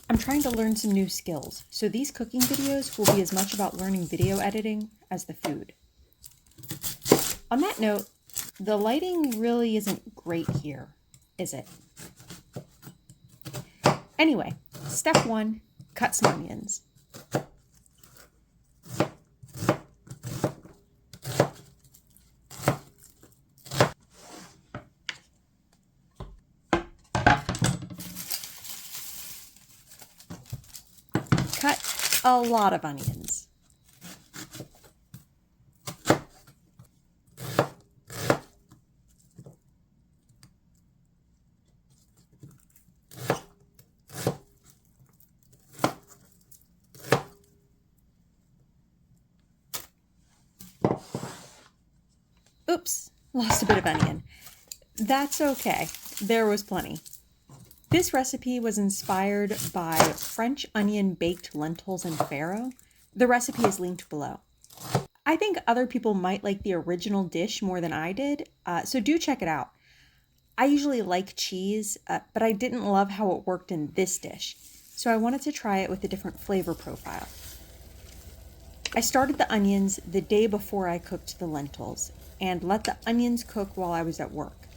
I'm trying to learn some new skills, so these cooking videos will be as much about learning video editing as the food. On that note, the lighting really isn't great here, is it? Anyway, step 1, cut some onions. Cut a lot of onions. Oops, lost a bit of onion. That's okay, there was plenty. This recipe was inspired by French onion baked lentils and farro. The recipe is linked below. I think other people might like the original dish more than I did, so do check it out. I usually like cheese, but I didn't love how it worked in this dish, so I wanted to try it with a different flavor profile. I started the onions the day before I cooked the lentils, and let the onions cook while I was at work.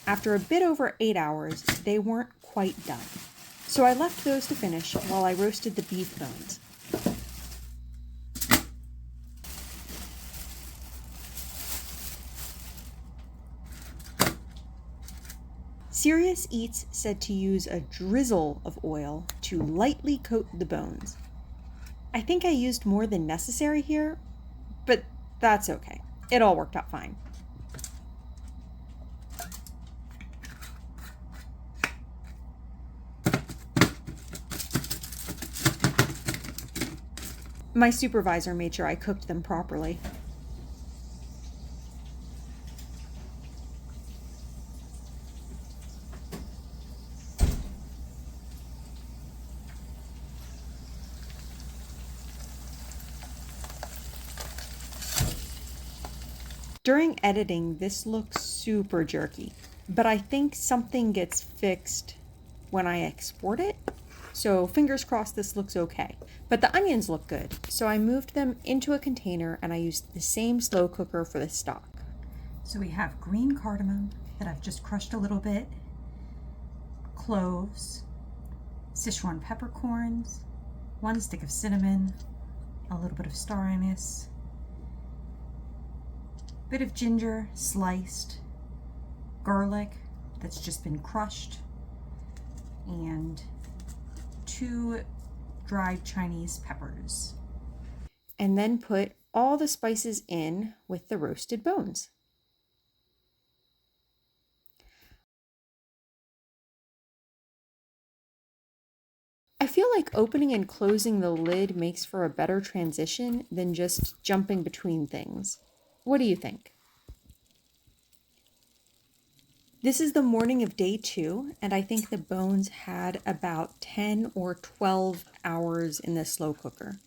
After a bit over 8 hours, they weren't quite done, so I left those to finish while I roasted the beef bones. Serious Eats said to use a drizzle of oil to lightly coat the bones. I think I used more than necessary here, but that's okay. It all worked out fine. My supervisor made sure I cooked them properly. During editing, this looks super jerky, but I think something gets fixed when I export it, so fingers crossed this looks okay. But the onions look good, so I moved them into a container and I used the same slow cooker for the stock. So we have green cardamom that I've just crushed a little bit, cloves, Sichuan peppercorns, 1 stick of cinnamon, a little bit of star anise, bit of ginger sliced, garlic that's just been crushed, and 2 dried Chinese peppers. And then put all the spices in with the roasted bones. I feel like opening and closing the lid makes for a better transition than just jumping between things. What do you think? This is the morning of day 2, and I think the bones had about 10 or 12 hours in the slow cooker.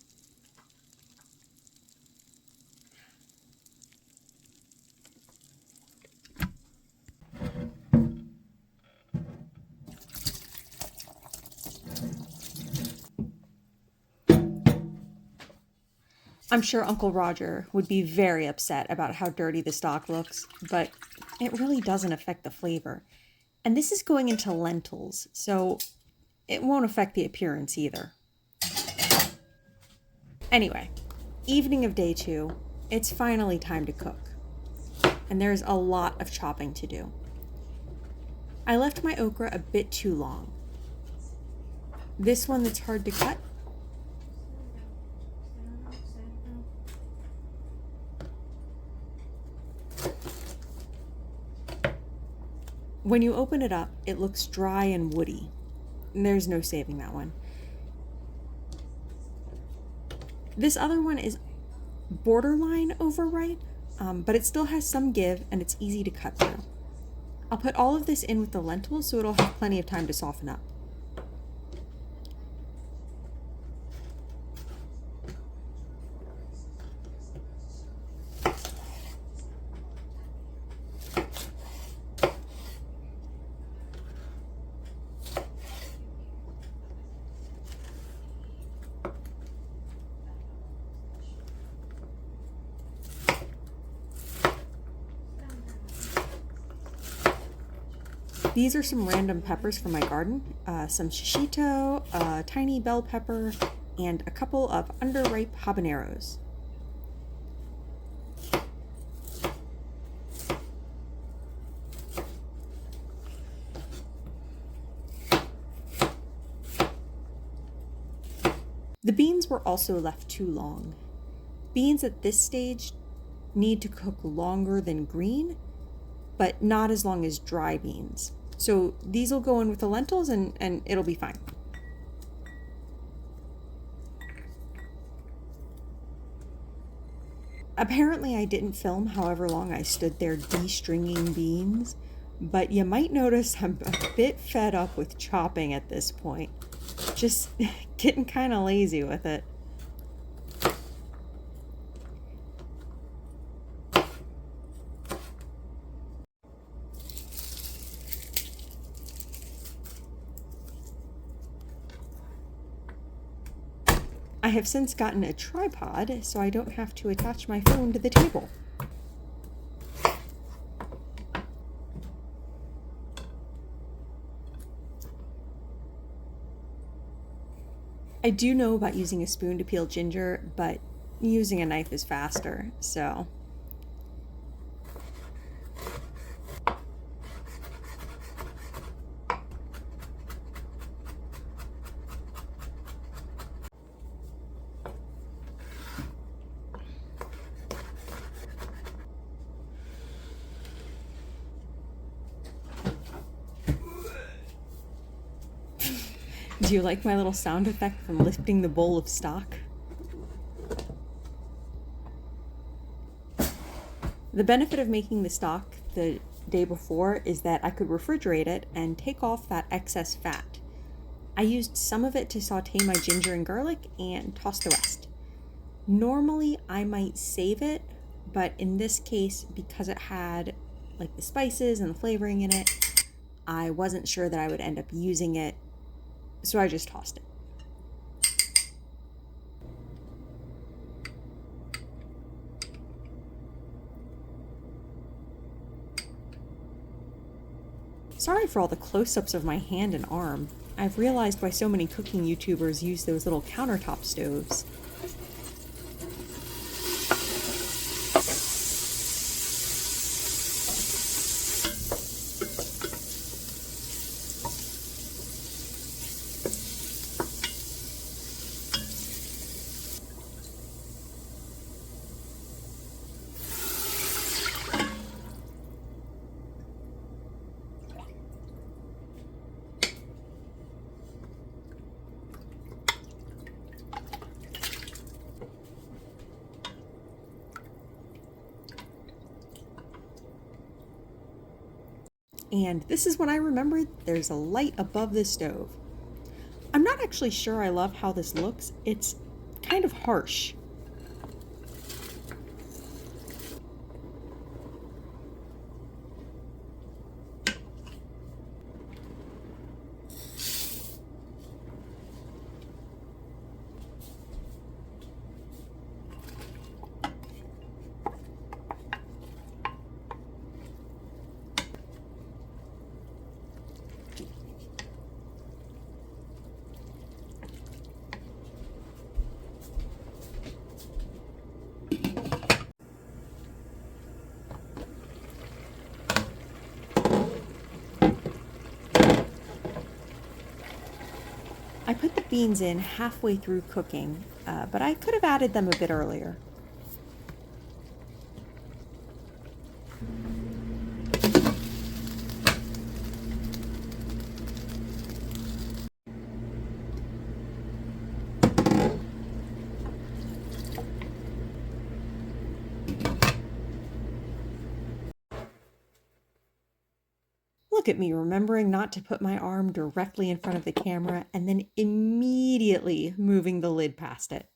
I'm sure Uncle Roger would be very upset about how dirty the stock looks, but it really doesn't affect the flavor. And this is going into lentils, so it won't affect the appearance either. Anyway, evening of day 2, it's finally time to cook. And there's a lot of chopping to do. I left my okra a bit too long. This one that's hard to cut, when you open it up, it looks dry and woody. There's no saving that one. This other one is borderline overripe, but it still has some give and it's easy to cut through. I'll put all of this in with the lentils so it'll have plenty of time to soften up. These are some random peppers from my garden. Some shishito, a tiny bell pepper, and a couple of underripe habaneros. The beans were also left too long. Beans at this stage need to cook longer than green, but not as long as dry beans. So these will go in with the lentils and it'll be fine. Apparently I didn't film however long I stood there de-stringing beans, but you might notice I'm a bit fed up with chopping at this point. Just getting kind of lazy with it. I have since gotten a tripod, so I don't have to attach my phone to the table. I do know about using a spoon to peel ginger, but using a knife is faster, so... Do you like my little sound effect from lifting the bowl of stock? The benefit of making the stock the day before is that I could refrigerate it and take off that excess fat. I used some of it to saute my ginger and garlic and toss the rest. Normally I might save it, but in this case, because it had like the spices and the flavoring in it, I wasn't sure that I would end up using it, so I just tossed it. Sorry for all the close-ups of my hand and arm. I've realized why so many cooking YouTubers use those little countertop stoves. And this is when I remembered there's a light above the stove. I'm not actually sure I love how this looks. It's kind of harsh. I put the beans in halfway through cooking, but I could have added them a bit earlier. Look at me remembering not to put my arm directly in front of the camera and then immediately moving the lid past it.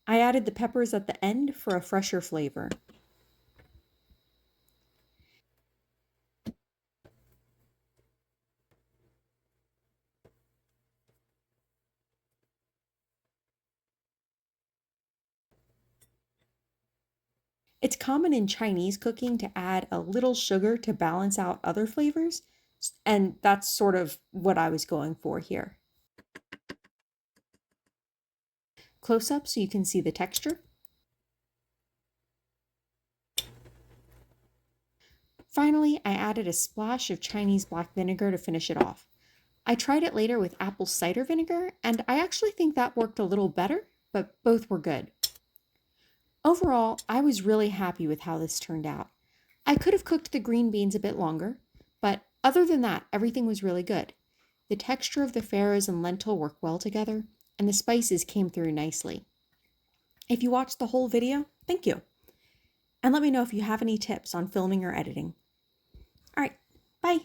I added the peppers at the end for a fresher flavor. It's common in Chinese cooking to add a little sugar to balance out other flavors, And that's sort of what I was going for here. Close up so you can see the texture. Finally, I added a splash of Chinese black vinegar to finish it off. I tried it later with apple cider vinegar, and I actually think that worked a little better, but both were good. Overall, I was really happy with how this turned out. I could have cooked the green beans a bit longer, but other than that, everything was really good. The texture of the farros and lentil worked well together, and the spices came through nicely. If you watched the whole video, thank you. And let me know if you have any tips on filming or editing. All right, bye.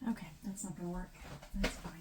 Okay, that's not gonna work. That's fine.